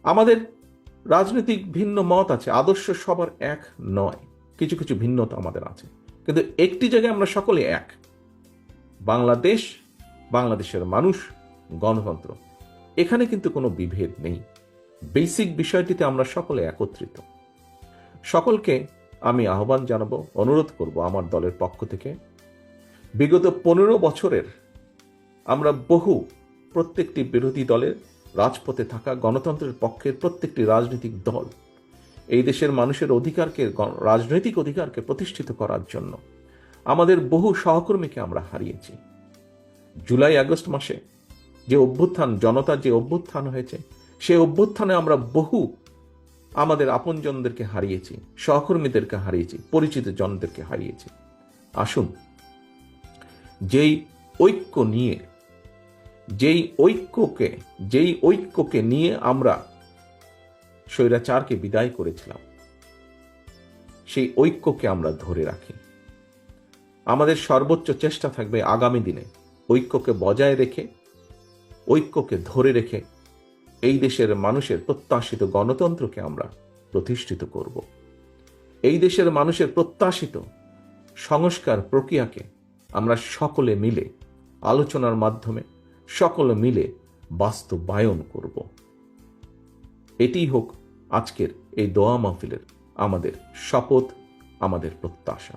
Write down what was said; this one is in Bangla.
আমাদের রাজনৈতিক ভিন্ন মত আছে, আদর্শ সবার এক নয়, কিছু কিছু ভিন্নতা আমাদের আছে, কিন্তু একটি জায়গায় আমরা সকলে এক। বাংলাদেশ, বাংলাদেশের মানুষ, গণতন্ত্র, এখানে কিন্তু কোনো বিভেদ নেই। বেসিক বিষয়টিতে আমরা সকলে একত্রিত। সকলকে আমি আহ্বান জানাবো, অনুরোধ করব আমার দলের পক্ষ থেকে, বিগত 15 বছরের আমরা প্রত্যেকটি বিরোধী দলের, রাজপথে থাকা গণতন্ত্রের পক্ষের প্রত্যেকটি রাজনৈতিক দল এই দেশের মানুষের অধিকারকে, রাজনৈতিক অধিকারকে প্রতিষ্ঠিত করার জন্য আমাদের বহু সহকর্মীকে আমরা হারিয়েছি। জুলাই আগস্ট মাসে যে অভ্যুত্থান, জনতার যে অভ্যুত্থান হয়েছে, সেই অভ্যুত্থানে আমরা আমাদের আপনজনদেরকে হারিয়েছি, সহকর্মীদেরকে হারিয়েছি, পরিচিত জনদেরকে হারিয়েছি। আসুন, যেই ঐক্য নিয়ে আমরা স্বৈরাচারকে বিদায় করেছিলাম, সেই ঐক্যকে আমরা ধরে রাখি। আমাদের সর্বোচ্চ চেষ্টা থাকবে আগামী দিনে ঐক্যকে বজায় রেখে, ঐক্যকে ধরে রেখে এই দেশের মানুষের প্রত্যাশিত গণতন্ত্রকে আমরা প্রতিষ্ঠিত করব। এই দেশের মানুষের প্রত্যাশিত সংস্কার প্রক্রিয়াকে আমরা সকলে মিলে আলোচনার মাধ্যমে সকলে মিলে বাস্তবায়ন করব। এটিই হোক আজকের এই দোয়া মাহফিলের আমাদের শপথ, আমাদের প্রত্যাশা।